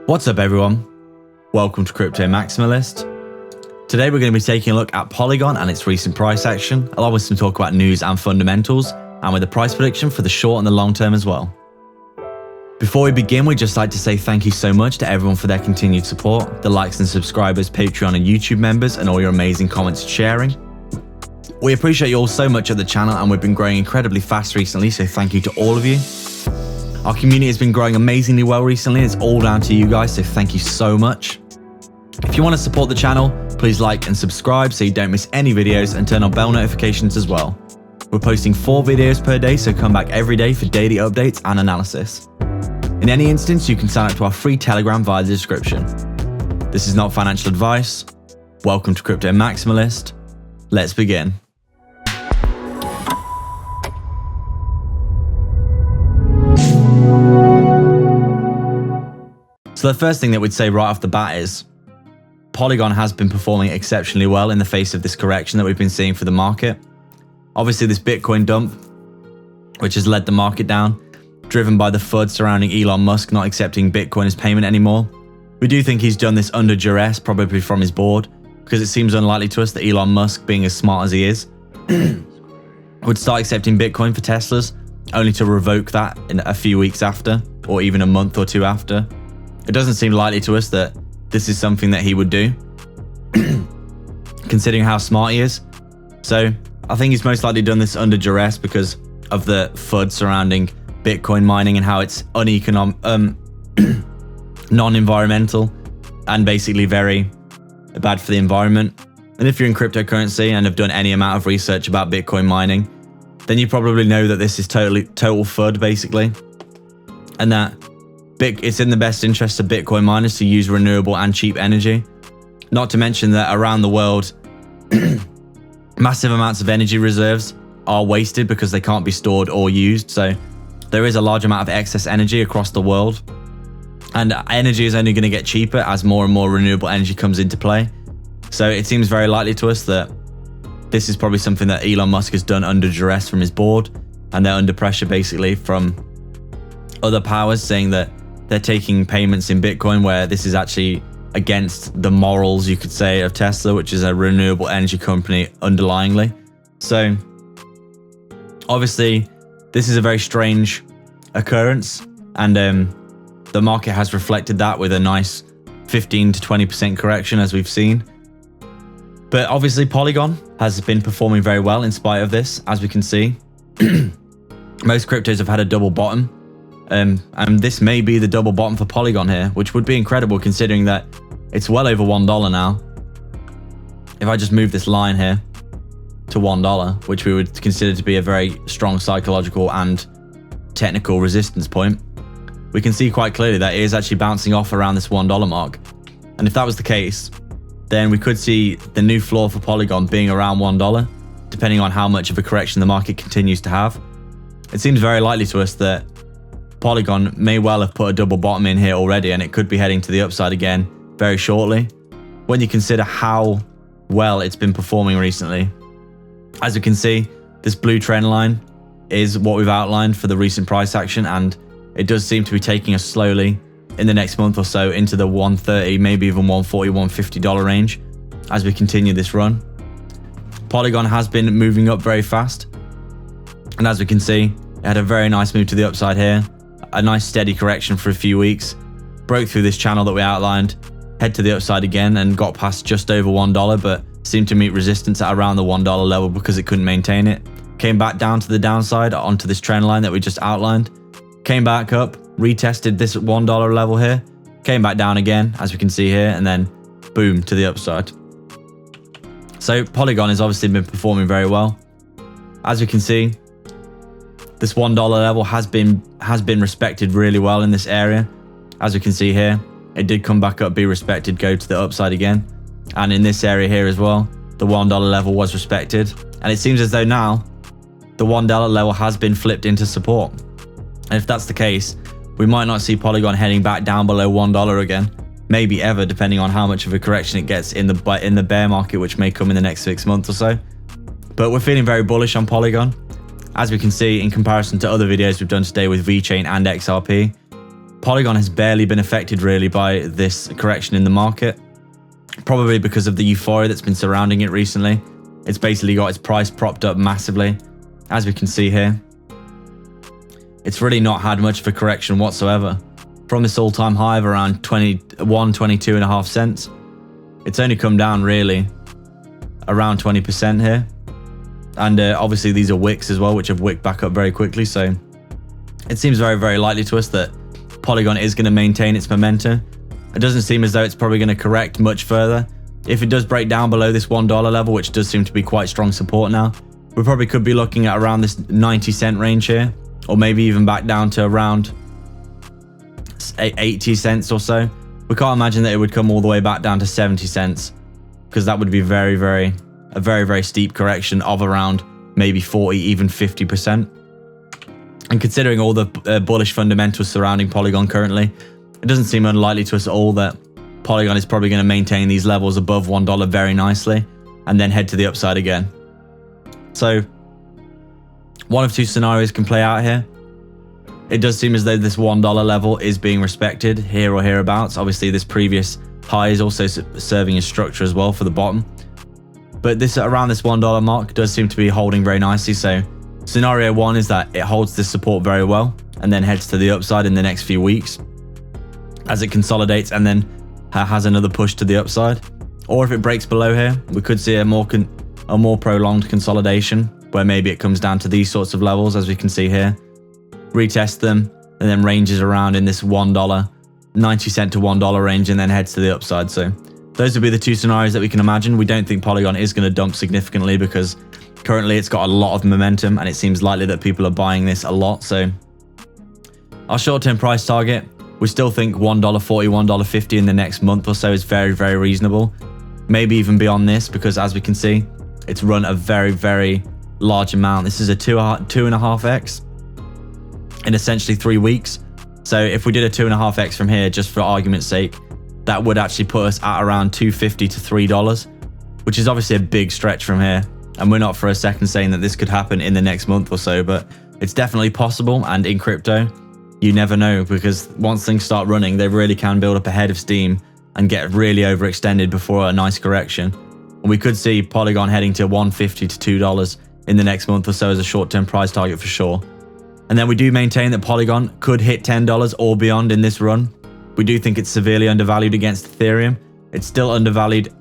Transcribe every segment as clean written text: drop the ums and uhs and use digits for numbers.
What's up everyone? Welcome to Crypto Maximalist. Today we're going to be taking a look at Polygon and its recent price action, along with some talk about news and fundamentals, and with a price prediction for the short and the long term as well. Before we begin, we'd just like to say thank you so much to everyone for their continued support, the likes and subscribers, Patreon and YouTube members, and all your amazing comments and sharing. We appreciate you all so much at the channel, and we've been growing incredibly fast recently, so thank you to all of you. Our community has been growing amazingly well recently. It's all down to you guys, so thank you so much. If you want to support the channel, please like and subscribe so you don't miss any videos, and turn on bell notifications as well. We're posting 4 videos per day, so come back every day for daily updates and analysis. In any instance, you can sign up to our free Telegram via the description. This is not financial advice. Welcome to Crypto Maximalist. Let's begin. So the first thing that we'd say right off the bat is Polygon has been performing exceptionally well in the face of this correction that we've been seeing for the market. Obviously this Bitcoin dump, which has led the market down, driven by the FUD surrounding Elon Musk not accepting Bitcoin as payment anymore. We do think he's done this under duress, probably from his board, because it seems unlikely to us that Elon Musk, being as smart as he is, would start accepting Bitcoin for Teslas, only to revoke that in a few weeks after, or even a month or two after. It doesn't seem likely to us that this is something that he would do, considering how smart he is. So I think he's most likely done this under duress because of the FUD surrounding Bitcoin mining and how it's non-environmental and basically very bad for the environment. And if you're in cryptocurrency and have done any amount of research about Bitcoin mining, then you probably know that this is total FUD basically, and that it's in the best interest of Bitcoin miners to use renewable and cheap energy. Not to mention that around the world, massive amounts of energy reserves are wasted because they can't be stored or used. So there is a large amount of excess energy across the world. And energy is only going to get cheaper as more and more renewable energy comes into play. So it seems very likely to us that this is probably something that Elon Musk has done under duress from his board. And they're under pressure basically from other powers saying that they're taking payments in Bitcoin, where this is actually against the morals, you could say, of Tesla, which is a renewable energy company underlyingly. So obviously this is a very strange occurrence, and the market has reflected that with a nice 15 to 20% correction as we've seen. But obviously Polygon has been performing very well in spite of this, as we can see. Most cryptos have had a double bottom. And this may be the double bottom for Polygon here, which would be incredible considering that it's well over $1 now. If I just move this line here to $1, which we would consider to be a very strong psychological and technical resistance point, we can see quite clearly that it is actually bouncing off around this $1 mark. And if that was the case, then we could see the new floor for Polygon being around $1, depending on how much of a correction the market continues to have. It seems very likely to us that Polygon may well have put a double bottom in here already, and it could be heading to the upside again very shortly, when you consider how well it's been performing recently. As you can see, this blue trend line is what we've outlined for the recent price action, and it does seem to be taking us slowly in the next month or so into the $130, maybe even $140, $150 range as we continue this run. Polygon has been moving up very fast, and as we can see, it had a very nice move to the upside here. A nice steady correction for a few weeks, broke through this channel that we outlined, head to the upside again and got past just over $1, but seemed to meet resistance at around the $1 level because it couldn't maintain it. Came back down to the downside onto this trend line that we just outlined, came back up, retested this $1 level here, came back down again as we can see here, and then boom to the upside. So Polygon has obviously been performing very well. As we can see, this $1 level has been respected really well in this area. As we can see here, it did come back up, be respected, go to the upside again. And in this area here as well, the $1 level was respected. And it seems as though now the $1 level has been flipped into support. And if that's the case, we might not see Polygon heading back down below $1 again, maybe ever, depending on how much of a correction it gets in the bear market, which may come in the next 6 months or so. But we're feeling very bullish on Polygon. As we can see, in comparison to other videos we've done today with VeChain and XRP, Polygon has barely been affected really by this correction in the market, probably because of the euphoria that's been surrounding it recently. It's basically got its price propped up massively, as we can see here. It's really not had much of a correction whatsoever. From this all-time high of around 22.5 cents, it's only come down really around 20% here. And obviously these are wicks as well, which have wicked back up very quickly. So it seems very, very likely to us that Polygon is going to maintain its momentum. It doesn't seem as though it's probably going to correct much further. If it does break down below this $1 level, which does seem to be quite strong support now, we probably could be looking at around this 90-cent range here, or maybe even back down to around 80 cents or so. We can't imagine that it would come all the way back down to 70 cents, because that would be a very, very steep correction of around maybe 40, even 50%. And considering all the bullish fundamentals surrounding Polygon currently, it doesn't seem unlikely to us at all that Polygon is probably going to maintain these levels above $1 very nicely and then head to the upside again. So one of two scenarios can play out here. It does seem as though this $1 level is being respected here or hereabouts. Obviously this previous high is also serving as structure as well for the bottom. But this around this $1 mark does seem to be holding very nicely. So scenario one is that it holds this support very well and then heads to the upside in the next few weeks as it consolidates and then has another push to the upside. Or if it breaks below here, we could see a more prolonged consolidation where maybe it comes down to these sorts of levels, as we can see here, retest them, and then ranges around in this $1, 90 cent to $1 range, and then heads to the upside. So those would be the two scenarios that we can imagine. We don't think Polygon is going to dump significantly because currently it's got a lot of momentum and it seems likely that people are buying this a lot. So our short-term price target, we still think $1.40, $1.50 in the next month or so is very, very reasonable. Maybe even beyond this, because as we can see, it's run a very, very large amount. This is a 2.5x in essentially 3 weeks. So if we did a 2.5x from here, just for argument's sake, that would actually put us at around $2.50 to $3, which is obviously a big stretch from here. And we're not for a second saying that this could happen in the next month or so, but it's definitely possible. And in crypto, you never know, because once things start running, they really can build up a head of steam and get really overextended before a nice correction. And we could see Polygon heading to $1.50 to $2 in the next month or so as a short-term price target for sure. And then we do maintain that Polygon could hit $10 or beyond in this run. We do think it's severely undervalued against Ethereum. It's still undervalued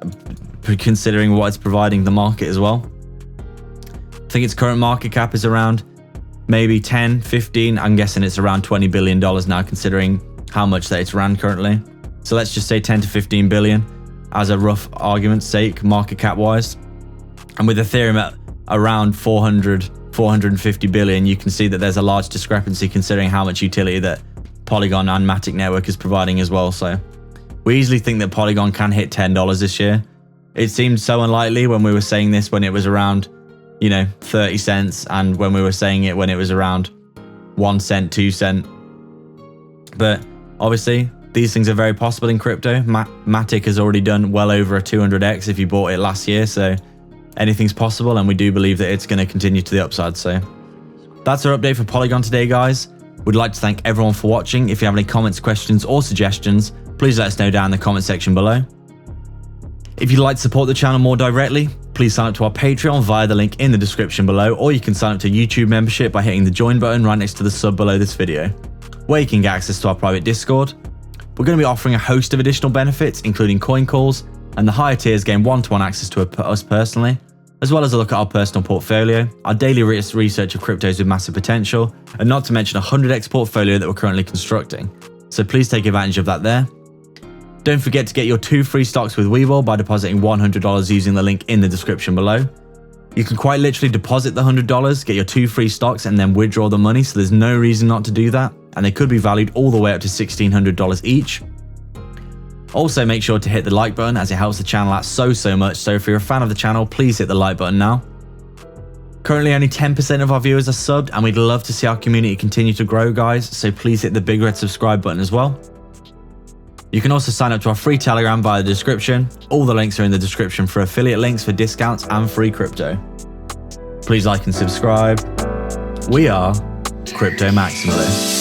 considering what it's providing the market as well. I think its current market cap is around maybe 10, 15. I'm guessing it's around $20 billion now, considering how much that it's ran currently. So let's just say 10 to 15 billion as a rough argument's sake, market cap wise. And with Ethereum at around 450 billion, you can see that there's a large discrepancy considering how much utility that Polygon and Matic Network is providing as well. So we easily think that Polygon can hit $10 this year. It seemed so unlikely when we were saying this when it was around, 30 cents, and when we were saying it when it was around 1 cent, 2 cent. But obviously these things are very possible in crypto. Matic has already done well over a 200x if you bought it last year. So anything's possible, and we do believe that it's going to continue to the upside. So that's our update for Polygon today, guys. We'd like to thank everyone for watching. If you have any comments, questions, or suggestions, please let us know down in the comment section below. If you'd like to support the channel more directly, please sign up to our Patreon via the link in the description below, or you can sign up to YouTube membership by hitting the join button right next to the sub below this video, where you can get access to our private Discord. We're going to be offering a host of additional benefits, including coin calls, and the higher tiers gain one-to-one access to us personally, as well as a look at our personal portfolio, our daily research of cryptos with massive potential, and not to mention a 100x portfolio that we're currently constructing. So please take advantage of that there. Don't forget to get your 2 free stocks with Webull by depositing $100 using the link in the description below. You can quite literally deposit the $100, get your 2 free stocks, and then withdraw the money, so there's no reason not to do that, and they could be valued all the way up to $1,600 each. Also, make sure to hit the like button as it helps the channel out so much, so if you're a fan of the channel, please hit the like button now. Currently only 10% of our viewers are subbed, and we'd love to see our community continue to grow, guys, so please hit the big red subscribe button as well. You can also sign up to our free Telegram via the description. All the links are in the description for affiliate links for discounts and free crypto. Please like and subscribe. We are Crypto Maximally.